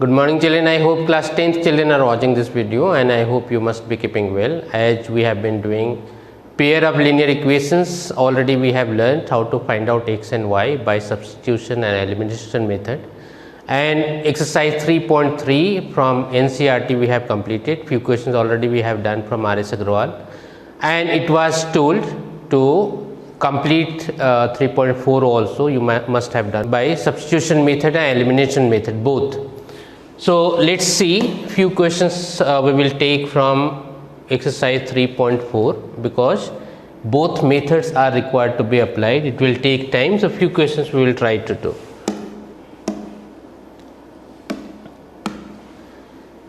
Good morning children. I hope class 10th children are watching this video and I hope you must be keeping well. As we have been doing pair of linear equations, already we have learned how to find out x and y by substitution and elimination method. And exercise 3.3 from NCERT we have completed. Few questions already we have done from R.S. Agrawal, and it was told to complete 3.4 also you must have done by substitution method and elimination method both. So let's see few questions we will take from exercise 3.4 because both methods are required to be applied. It will take time, so few questions we will try to do.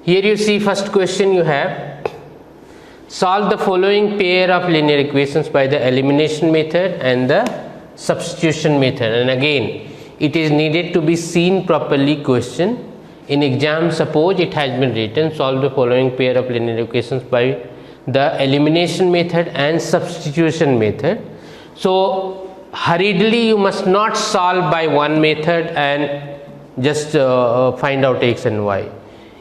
Here you see first question you have, solve the following pair of linear equations by the elimination method and the substitution method. And again it is needed to be seen properly question. In exam, suppose it has been written, solve the following pair of linear equations by the elimination method and substitution method. So hurriedly you must not solve by one method and just find out x and y.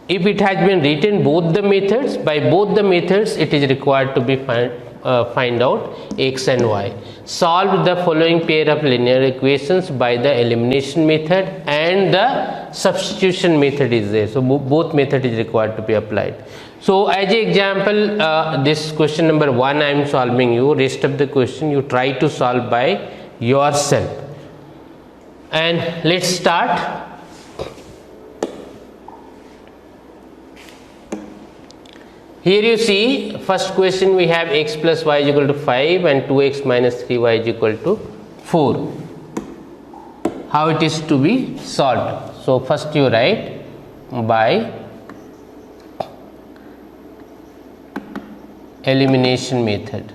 If it has been written both the methods, by both the methods it is required to be find out x and y. Solve the following pair of linear equations by the elimination method and the substitution method is there. So both method is required to be applied. So as an example, this question number 1 I am solving you. Rest of the question you try to solve by yourself. And let's start. Here you see first question we have x plus y is equal to 5 and 2x minus 3y is equal to 4. How it is to be solved? So first you write by elimination method.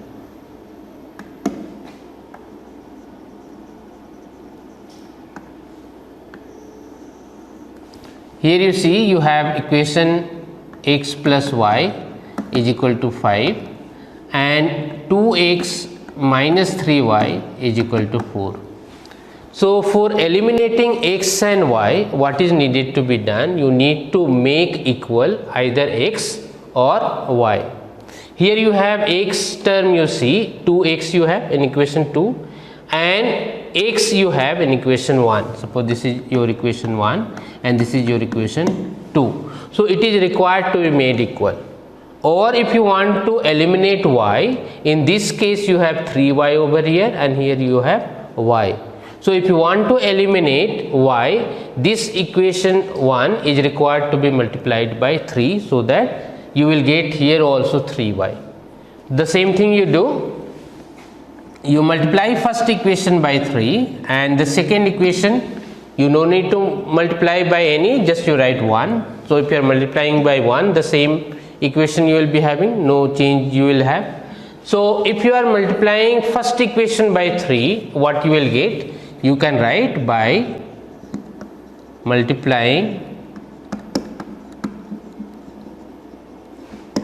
Here you see you have equation x plus y is equal to 5 and 2x minus 3y is equal to 4. So for eliminating x and y, what is needed to be done? You need to make equal either x or y. Here you have x term, you see 2x you have in equation 2 and x you have in equation 1. Suppose this is your equation 1 and this is your equation 2. So it is required to be made equal. Or if you want to eliminate y, in this case you have 3y over here and here you have y. So if you want to eliminate y, this equation 1 is required to be multiplied by 3 so that you will get here also 3y. The same thing you do, you multiply first equation by 3 and the second equation you no need to multiply by any, just you write 1. So if you are multiplying by 1, the same equation you will be having, no change you will have. So if you are multiplying first equation by 3, what you will get? You can write by multiplying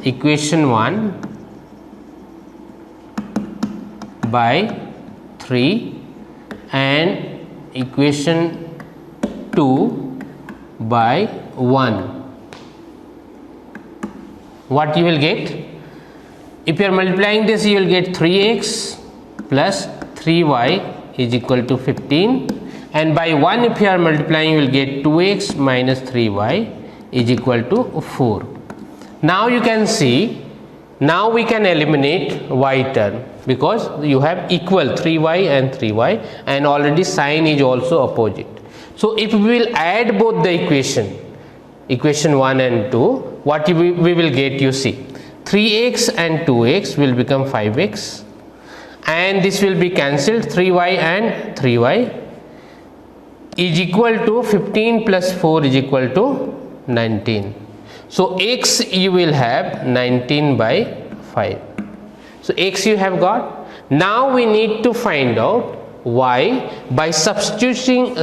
equation 1 by 3 and equation 2 by 1. What you will get? If you are multiplying this, you will get 3x plus 3y is equal to 15, and by 1 if you are multiplying you will get 2x minus 3y is equal to 4. Now you can see, now we can eliminate y term because you have equal 3y and 3y and already sign is also opposite. So if we will add both the equation 1 and 2, what we will get? You see 3x and 2x will become 5x and this will be cancelled, 3y and 3y is equal to 15 plus 4 is equal to 19. So x you will have 19 by 5. So x you have got. Now we need to find out y by substituting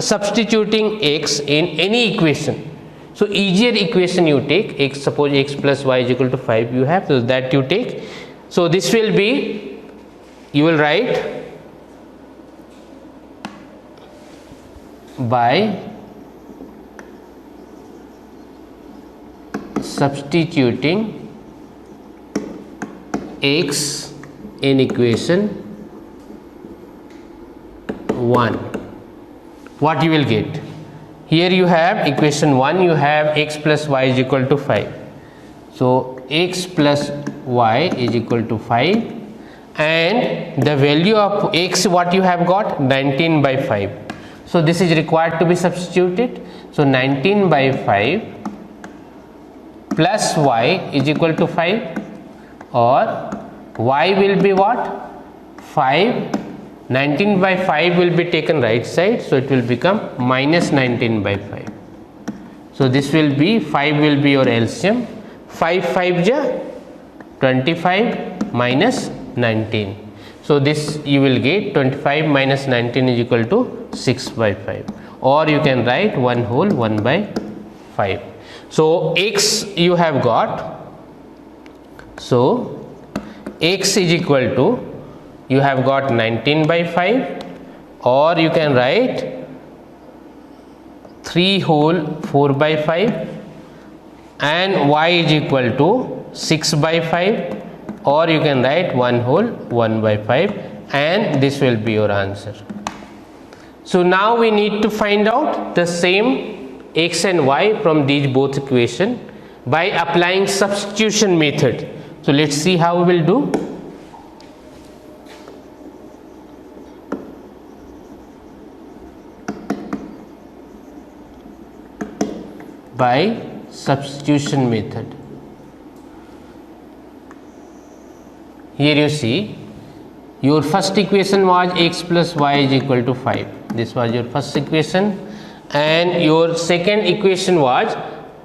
x in any equation. So easier equation you take, x, suppose x plus y is equal to 5 you have, so that you take. So this will be, you will write by substituting x in equation 1, what you will get? Here you have equation 1, you have x plus y is equal to 5. So x plus y is equal to 5, and the value of x what you have got? 19 by 5. So this is required to be substituted. So 19 by 5 plus y is equal to 5, or y will be what? 5. 19 by 5 will be taken right side, so it will become minus 19 by 5. So this will be 5 will be your LCM. 5 5 ja 25 minus 19. So this you will get 25 minus 19 is equal to 6 by 5, or you can write 1 whole 1 by 5. So x you have got. So x is equal to, you have got 19 by 5, or you can write 3 whole 4 by 5, and y is equal to 6 by 5, or you can write 1 whole 1 by 5, and this will be your answer. So now we need to find out the same x and y from these both equation by applying substitution method. So let's see how we will do. By substitution method. Here you see, your first equation was x plus y is equal to 5. This was your first equation, and your second equation was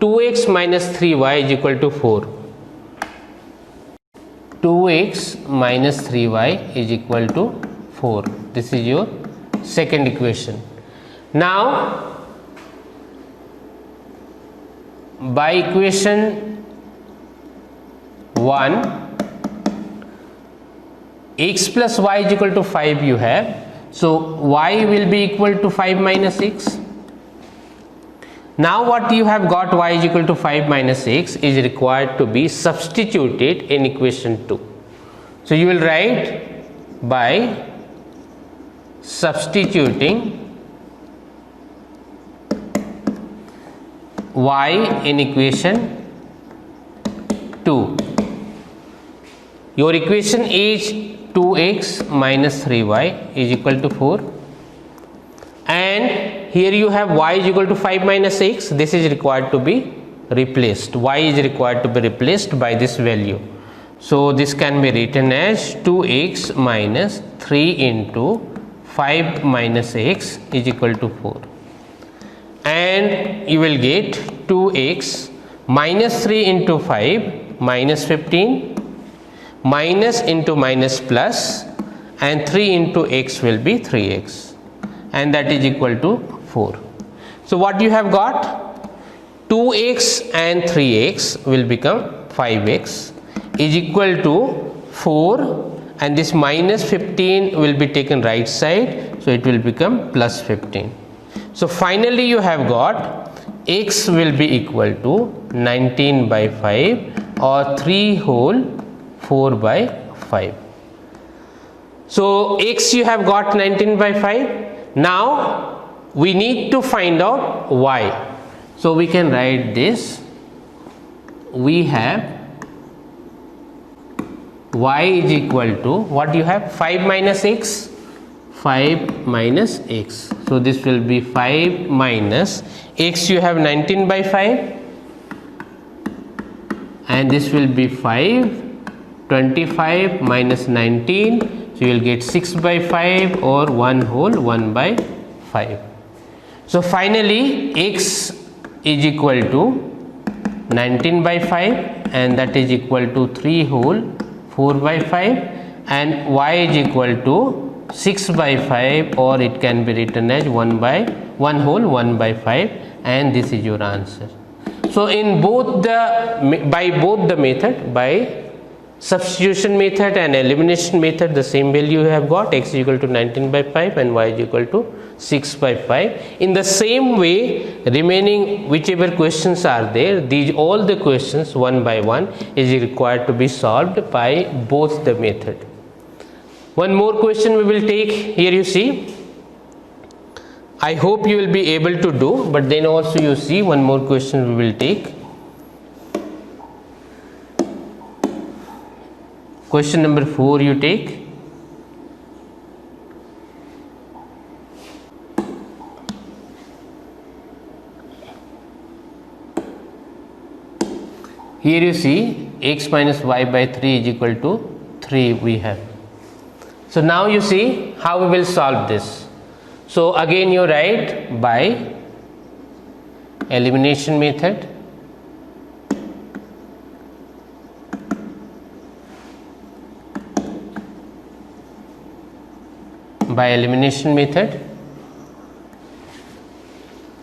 2x minus 3y is equal to 4. 2x minus 3y is equal to 4. This is your second equation. Now by equation 1, x plus y is equal to 5 you have. So y will be equal to 5 minus x. Now what you have got, y is equal to 5 minus x is required to be substituted in equation 2. So you will write by substituting y in equation 2. Your equation is 2x minus 3y is equal to 4, and here you have y is equal to 5 minus x. This is required to be replaced. Y is required to be replaced by this value. So this can be written as 2x minus 3 into 5 minus x is equal to 4. And you will get 2x minus 3 into 5 minus 15, minus into minus plus, and 3 into x will be 3x, and that is equal to 4. So what you have got, 2x and 3x will become 5x is equal to 4, and this minus 15 will be taken right side, so it will become plus 15. So finally you have got x will be equal to 19 by 5, or 3 whole 4 by 5. So x you have got 19 by 5. Now we need to find out y. So we can write this. We have y is equal to, what you have, 5 minus x, 5 minus x. So this will be 5 minus x, you have 19 by 5, and this will be 5, 25 minus 19, so you will get 6 by 5, or 1 whole 1 by 5. So finally x is equal to 19 by 5, and that is equal to 3 whole 4 by 5, and y is equal to 6 by 5, or it can be written as 1 whole 1 by 5, and this is your answer. So in both the, by both the method, by substitution method and elimination method, the same value you have got, x is equal to 19 by 5 and y is equal to 6 by 5. In the same way, remaining whichever questions are there, these all the questions one by one is required to be solved by both the method. One more question we will take. Here you see, I hope you will be able to do, but then also you see one more question we will take. Question number 4 you take. Here you see x minus y by 3 is equal to 3 we have. So now you see how we will solve this. So again you write by elimination method. By elimination method,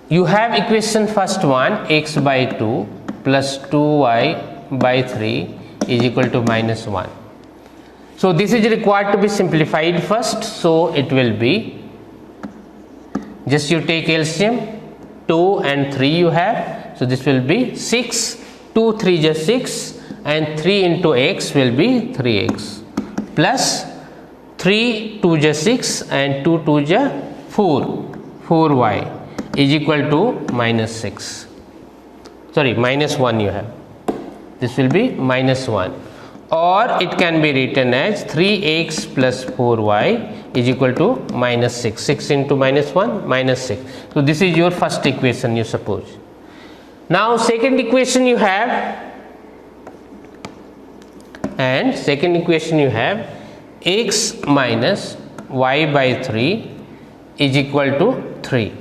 you have equation first one, x by 2 plus 2y by 3 is equal to minus 1. So this is required to be simplified first. So it will be, just you take LCM, 2 and 3 you have. So this will be 6, 2 3 just 6, and 3 into x will be 3x plus 3 2 just 6 and 2 2 just 4y is equal to minus 6. Sorry, minus 1 you have. This will be minus 1, or it can be written as 3x plus 4y is equal to minus 6. 6 into minus 1, minus 6. So this is your first equation, you suppose. Now second equation you have, and second equation you have x minus y by 3 is equal to 3.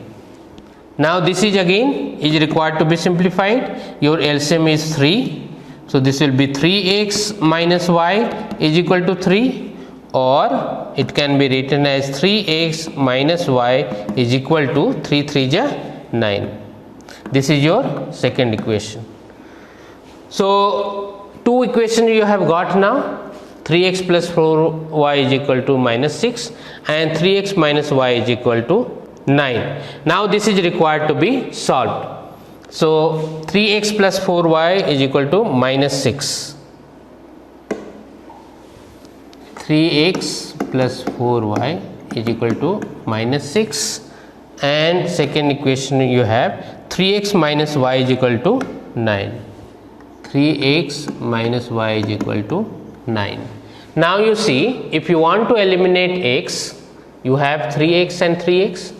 Now this is again is required to be simplified. Your LCM is 3. So this will be 3x minus y is equal to 3, or it can be written as 3x minus y is equal to 3 3 ja 9. This is your second equation. So two equations you have got now. 3x plus 4y is equal to minus 6 and 3x minus y is equal to 9. Now this is required to be solved. So 3x plus 4y is equal to minus 6. 3x plus 4y is equal to minus 6, and second equation you have 3x minus y is equal to 9. 3x minus y is equal to 9. Now you see, if you want to eliminate x, you have 3x and 3x,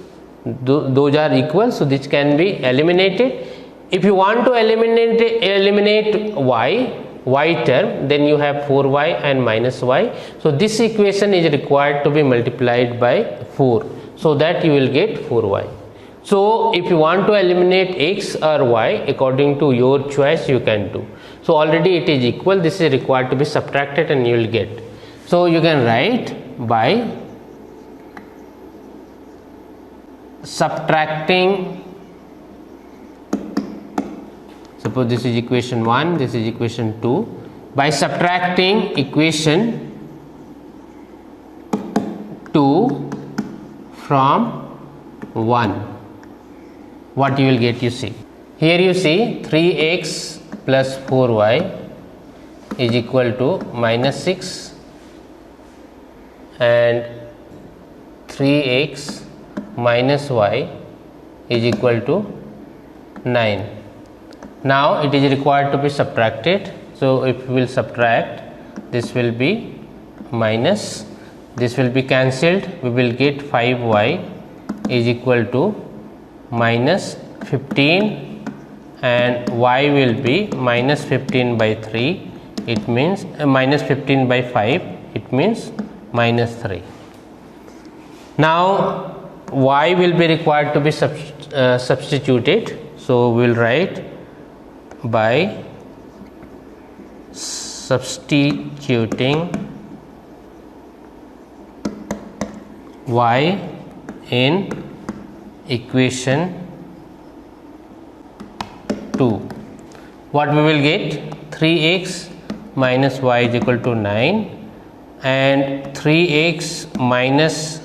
those are equal, so this can be eliminated. If you want to eliminate y term, then you have 4y and minus y. So this equation is required to be multiplied by 4, so that you will get 4y. So if you want to eliminate x or y according to your choice, you can do. So already it is equal, this is required to be subtracted and you will get. So you can write by subtracting, suppose this is equation 1, this is equation 2, by subtracting equation 2 from 1, what you will get, you see. Here you see 3x plus 4y is equal to minus 6 and 3x minus y is equal to 9. Now it is required to be subtracted. So if we will subtract, this will be minus, this will be cancelled, we will get 5y is equal to minus 15, and y will be minus 15 by 3, it means minus 15 by 5, it means minus 3. Now y will be required to be substituted, so we will write by substituting y in equation 2. What we will get? 3x minus y is equal to 9 and 3x minus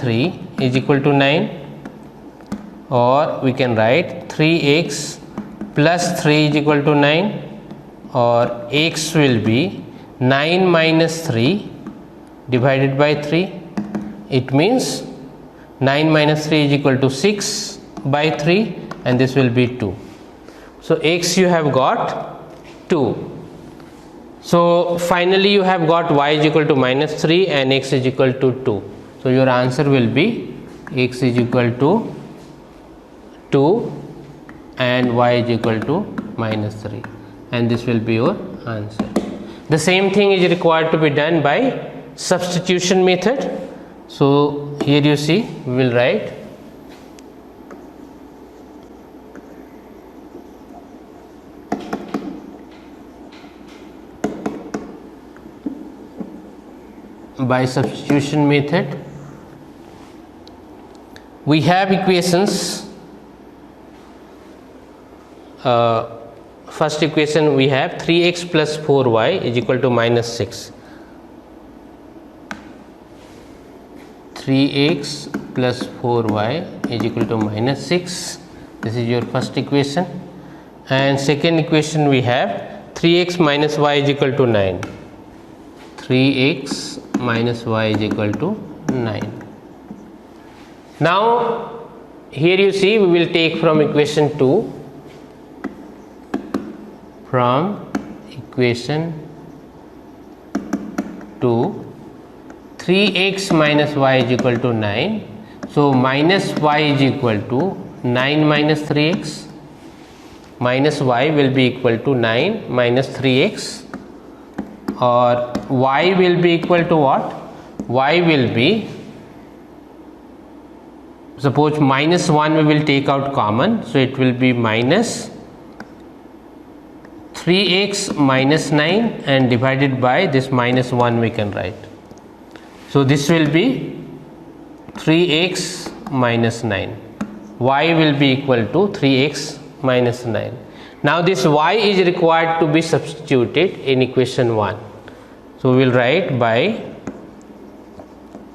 3 is equal to 9, or we can write 3x plus 3 is equal to 9, or x will be 9 minus 3 divided by 3. It means 9 minus 3 is equal to 6 by 3, and this will be 2. So x you have got 2. So finally you have got y is equal to minus 3 and x is equal to 2. So your answer will be x is equal to 2 and y is equal to minus 3, and this will be your answer. The same thing is required to be done by substitution method. So here you see, we will write by substitution method. We have equations. First equation we have 3x plus 4y is equal to minus 6. 3x plus 4y is equal to minus 6. This is your first equation. And second equation we have 3x minus y is equal to 9. 3x minus y is equal to 9. Now here you see, we will take from equation 2. From equation 2, 3x minus y is equal to 9. So minus y is equal to 9 minus 3x. Minus y will be equal to 9 minus 3x, or y will be equal to what? Y will be, suppose minus 1 we will take out common, so it will be minus 3x minus 9 and divided by this minus 1 we can write. So this will be 3x minus 9. Y will be equal to 3x minus 9. Now this y is required to be substituted in equation 1. So we will write by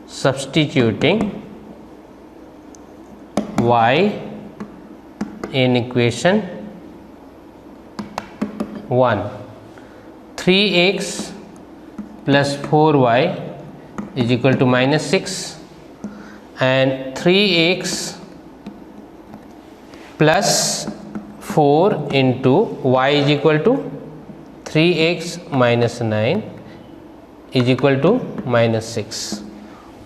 substituting y in equation 1. 3x plus 4y is equal to minus 6, and 3x plus 4 into y is equal to 3x minus 9 is equal to minus 6,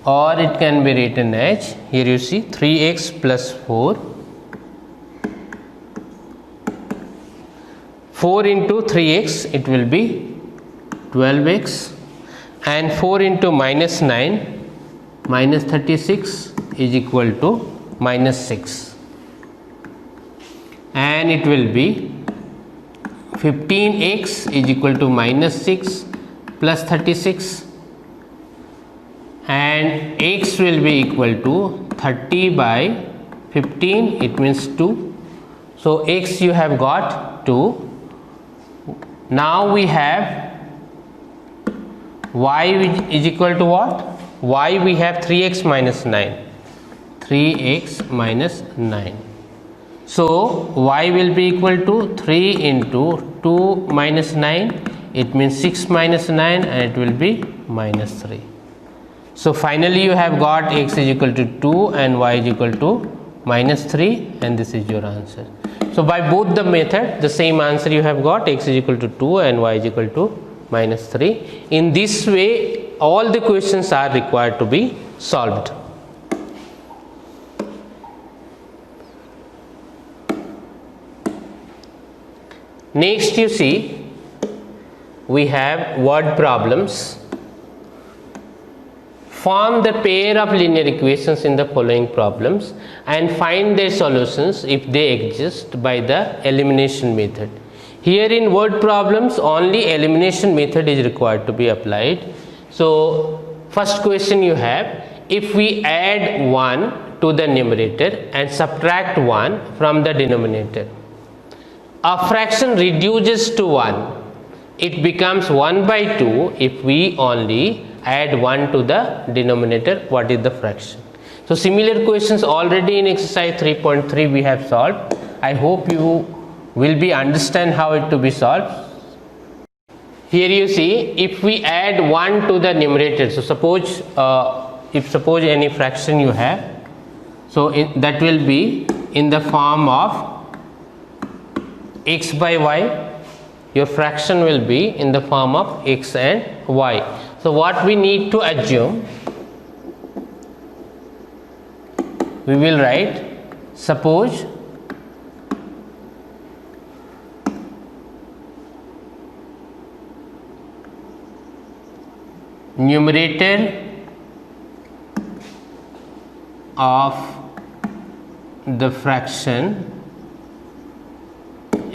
or it can be written as, here you see, 3x plus 4 into 3x, it will be 12x, and 4 into minus 9, minus 36 is equal to minus 6, and it will be 15x is equal to minus 6 plus 36, and x will be equal to 30 by 15, it means 2. So x you have got 2. Now we have y is equal to what? Y we have 3x minus 9. 3x minus 9. So y will be equal to 3 into 2 minus 9. It means 6 minus 9, and it will be minus 3. So finally you have got x is equal to 2 and y is equal to minus 3, and this is your answer. So by both the method, the same answer you have got, x is equal to 2 and y is equal to minus 3. In this way all the questions are required to be solved. Next you see, we have word problems. Form the pair of linear equations in the following problems and find their solutions if they exist by the elimination method. Here in word problems only elimination method is required to be applied. So first question you have, if we add 1 to the numerator and subtract 1 from the denominator, a fraction reduces to 1. It becomes 1 by 2 if we only add 1 to the denominator. What is the fraction? So similar questions already in exercise 3.3 we have solved. I hope you will be understand how it to be solved. Here you see, if we add 1 to the numerator, so suppose suppose any fraction you have, so that will be in the form of x by y. Your fraction will be in the form of x and y. So what we need to assume, we will write, suppose numerator of the fraction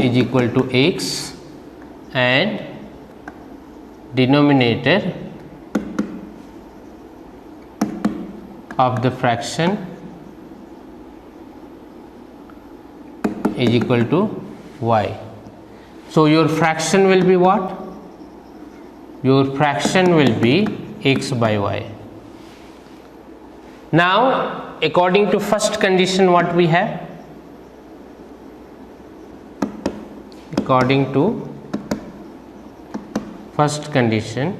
is equal to x and denominator of the fraction is equal to y. So your fraction will be what? Your fraction will be x by y. Now according to first condition, what we have? According to first condition,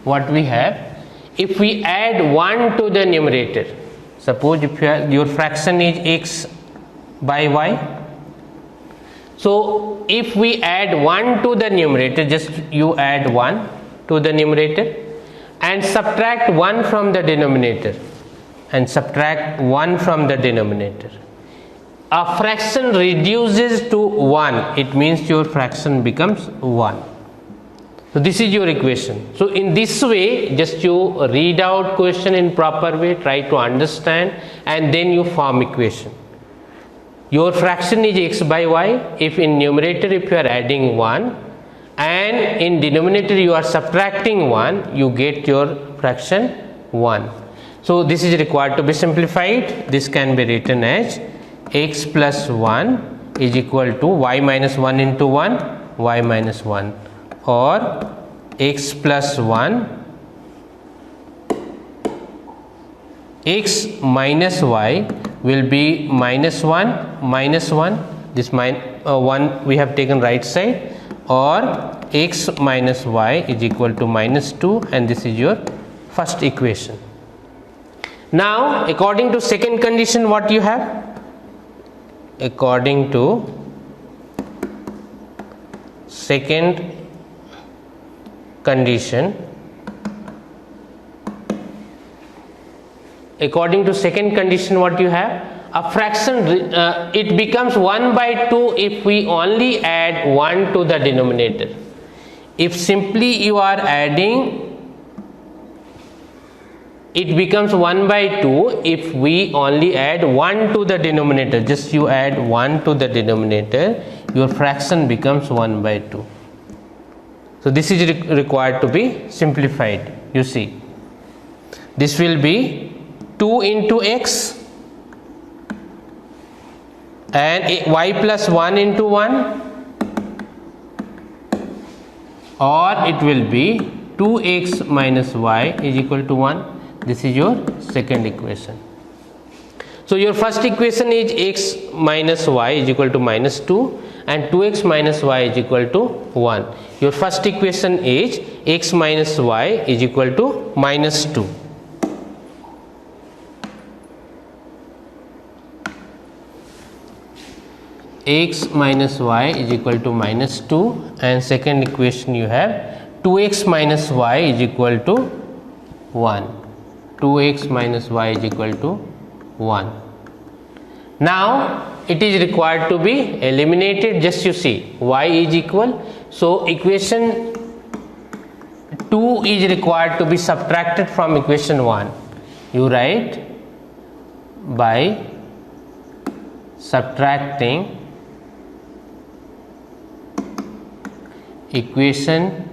what we have, if we add 1 to the numerator, suppose if your fraction is x by y, so if we add 1 to the numerator, just you add 1 to the numerator and subtract 1 from the denominator, and subtract 1 from the denominator, a fraction reduces to 1, it means your fraction becomes 1. So this is your equation. So in this way, just you read out question in proper way, try to understand, and then you form equation. Your fraction is x by y. If in numerator if you are adding 1 and in denominator you are subtracting 1, you get your fraction 1. So this is required to be simplified. This can be written as x plus 1 is equal to y minus 1 into 1, y minus 1, or x plus 1, x minus y will be minus 1 minus 1, this 1 we have taken right side, or x minus y is equal to minus 2, and this is your first equation. Now according to second condition, what you have? According to second condition, what you have? A fraction, it becomes 1 by 2 if we only add 1 to the denominator. If simply you are adding, it becomes 1 by 2 if we only add 1 to the denominator. Just you add 1 to the denominator, your fraction becomes 1 by 2. So this is required to be simplified. You see, this will be 2 into x and y plus 1 into 1, or it will be 2x minus y is equal to 1. This is your second equation. So your first equation is x minus y is equal to minus 2 and 2x minus y is equal to 1. Your first equation is x minus y is equal to minus 2. X minus y is equal to minus 2, and second equation you have 2x minus y is equal to 1. 2x minus y is equal to 1. Now it is required to be eliminated. Just you see, y is equal, so equation 2 is required to be subtracted from equation 1. You write by subtracting equation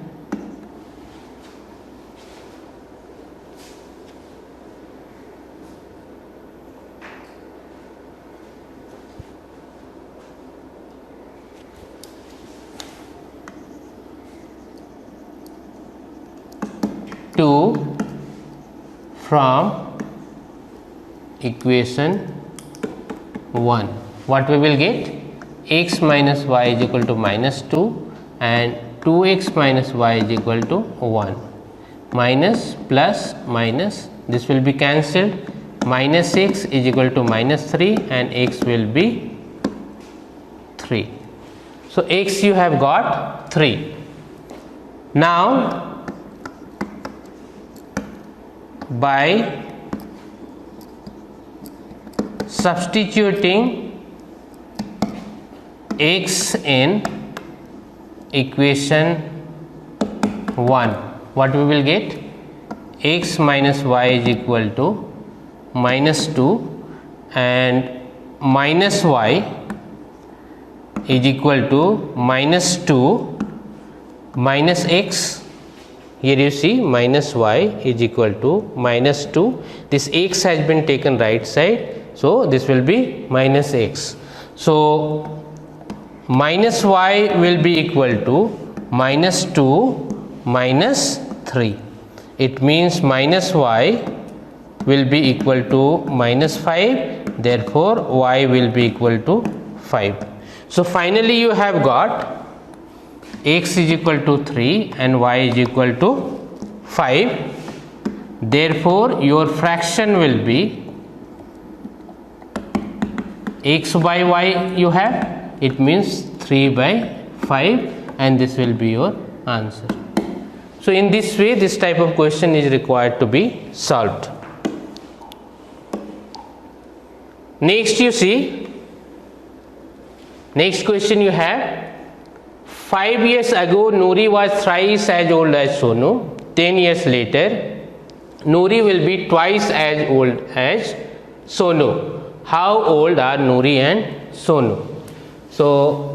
2 from equation 1. What we will get? X minus y is equal to minus 2 and 2x minus y is equal to 1. Minus plus minus, this will be cancelled. Minus x is equal to minus 3 and x will be 3. So x you have got 3. Now by substituting x in equation 1, what we will get? X minus y is equal to minus 2 and minus y is equal to minus 2 minus x. Here you see minus y is equal to minus 2. This x has been taken right side, so this will be minus x. So minus y will be equal to minus 2 minus 3. It means minus y will be equal to minus 5, therefore y will be equal to 5. So finally you have got x is equal to 3 and y is equal to 5. Therefore your fraction will be x by y you have, it means 3 by 5, and this will be your answer. So in this way this type of question is required to be solved. Next you see, next question you have, 5 years ago Noori was thrice as old as Sonu. 10 years later Noori will be twice as old as Sonu. How old are Noori and Sonu? So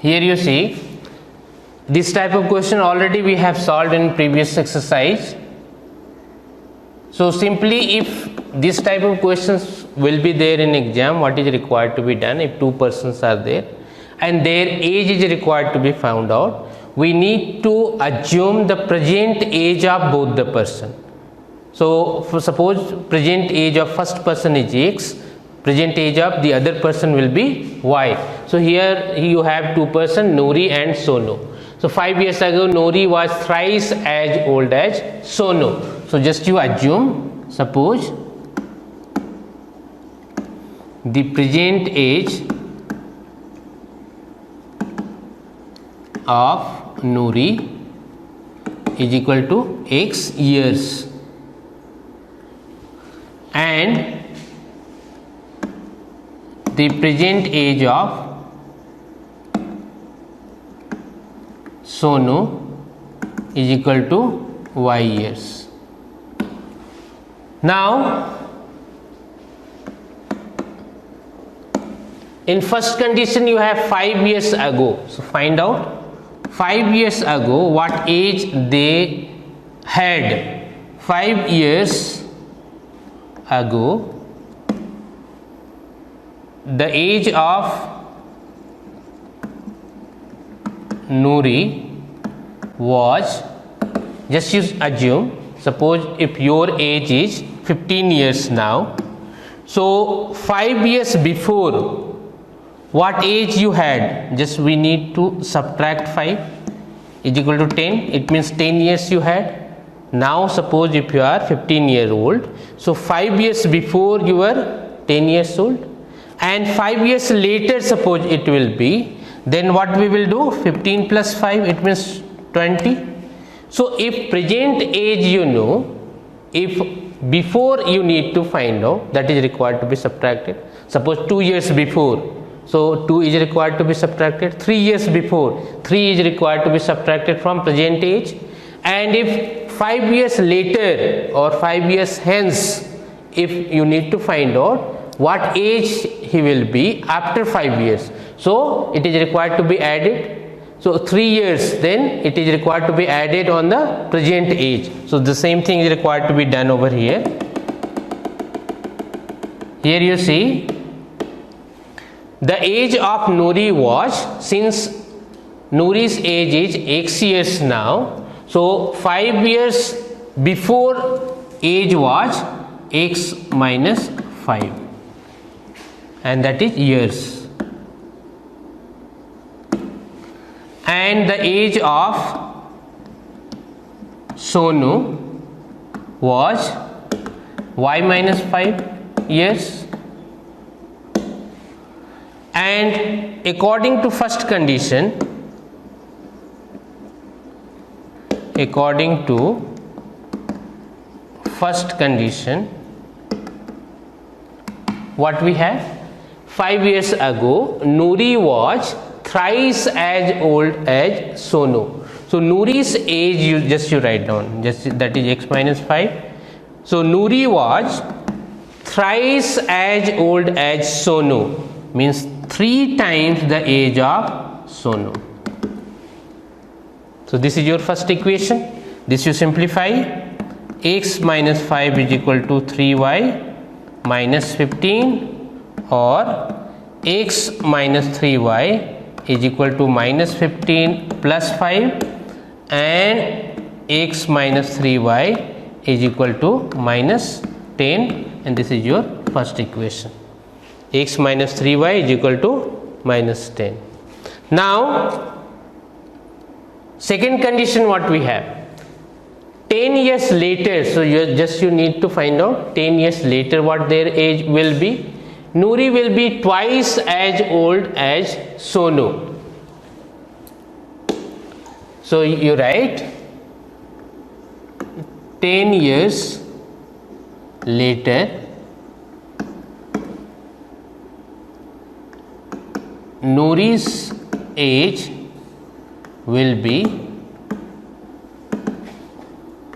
here you see, this type of question already we have solved in previous exercise. So simply if this type of questions will be there in exam, what is required to be done? If two persons are there and their age is required to be found out, we need to assume the present age of both the person. So for suppose present age of first person is x, present age of the other person will be y. So here you have two persons, Noori and Sonu. So 5 years ago Noori was thrice as old as Sonu. So just you assume, suppose the present age of Noori is equal to x years and the present age of Sonu is equal to y years. Now in first condition you have 5 years ago. So find out 5 years ago what age they had. 5 years ago the age of Noori was, just you assume, suppose if your age is 15 years now, so 5 years before what age you had, just we need to subtract 5 is equal to 10, it means 10 years you had. Now suppose if you are 15 years old, so 5 years before you were 10 years old and 5 years later suppose it will be, then what we will do? 15 plus 5, it means 20. So if present age you know, if before you need to find out, that is required to be subtracted. Suppose 2 years before, so 2 is required to be subtracted. 3 years before, 3 is required to be subtracted from present age. And if 5 years later or 5 years hence if you need to find out what age he will be after 5 years. So it is required to be added. So 3 years, then it is required to be added on the present age. So the same thing is required to be done over here. Here you see the age of Nuri was, since Nuri's age is x years now, so 5 years before age was x minus 5, and that is years. And the age of Sonu was y minus 5 years. And according to first condition, what we have, 5 years ago Nuri was thrice as old as Sonu. So Nuri's age, you write down, that is x minus 5. So Nuri was thrice as old as Sonu, means 3 times the age of Sonu. So this is your first equation. This you simplify. X minus 5 is equal to 3y minus 15, or x minus 3y is equal to minus 15 plus 5, and x minus 3y is equal to minus 10, and this is your first equation. X minus 3y is equal to minus 10. Now second condition, what we have, 10 years later, so you need to find out 10 years later what their age will be. Nuri will be twice as old as Sonu. So you write 10 years later Nuri's age will be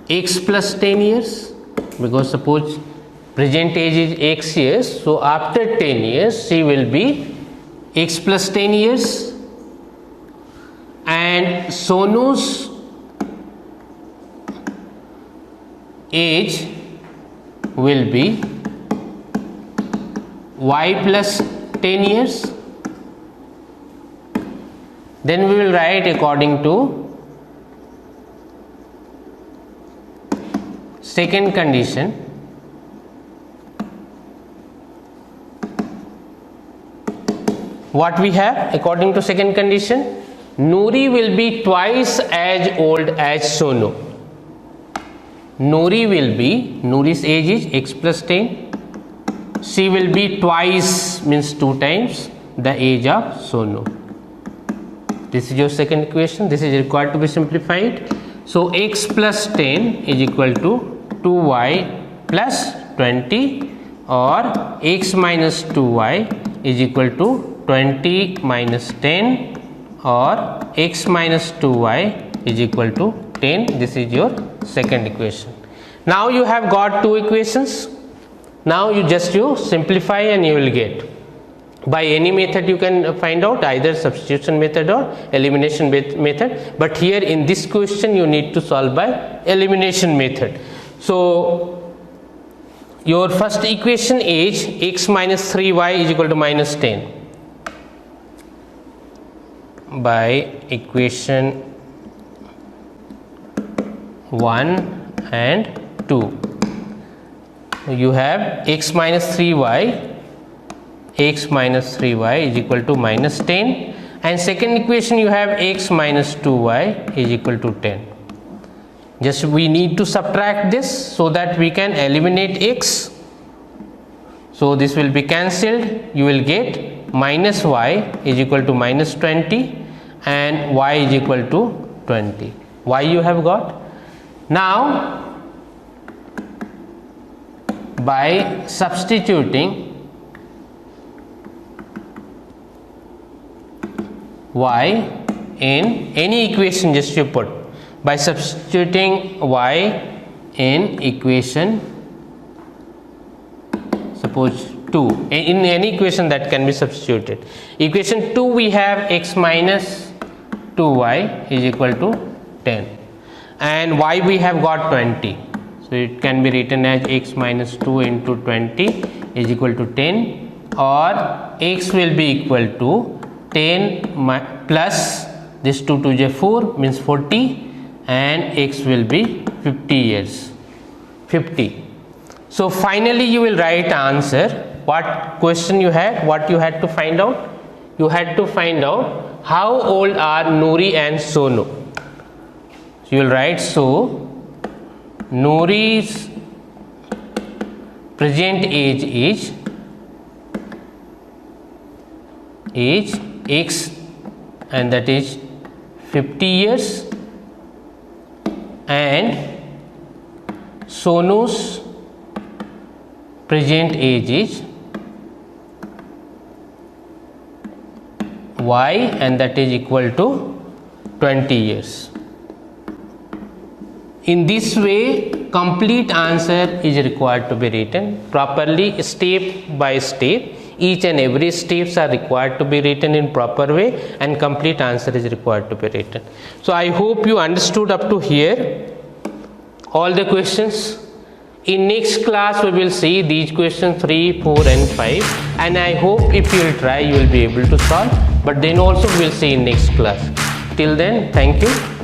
x plus 10 years, because suppose present age is x years, so after 10 years she will be x plus 10 years, and Sonu's age will be y plus 10 years. Then we will write according to second condition. What we have according to second condition, Nuri will be twice as old as Sonu. Nuri's age is x plus 10. She will be twice, means 2 times the age of Sonu. This is your second equation. This is required to be simplified. So x plus 10 is equal to 2y plus 20, or x minus 2y is equal to 20 minus 10, or x minus 2y is equal to 10. This is your second equation. Now you have got 2 equations. Now you simplify and you will get. By any method you can find out, either substitution method or elimination method, but here in this question you need to solve by elimination method. So your first equation is x minus 3y is equal to minus 10. By equation 1 and 2 you have x minus 3y is equal to minus 10, and second equation you have x minus 2y is equal to 10. Just we need to subtract this so that we can eliminate x. So this will be cancelled. You will get minus y is equal to minus 20 and y is equal to 20. Y you have got. Now by substituting y in any equation, just you put, by substituting y in equation suppose 2, in any equation that can be substituted. Equation 2 we have x minus 2y is equal to 10 and y we have got 20, so it can be written as x minus 2 into 20 is equal to 10, or x will be equal to 10 plus this 2 to the 4 means 40, and x will be 50 years, 50. So finally you will write answer. What question you had, what you had to find out? You had to find out how old are Noori and Sonu. So you will write, so Noori's present age is x, and that is 50 years, and Sonu's present age is y, and that is equal to 20 years. In this way complete answer is required to be written properly, step by step. Each and every steps are required to be written in proper way, and complete answer is required to be written. So I hope you understood up to here all the questions. In next class we will see these questions 3, 4 and 5, and I hope if you will try you will be able to solve, but then also we will see in next class. Till then, thank you.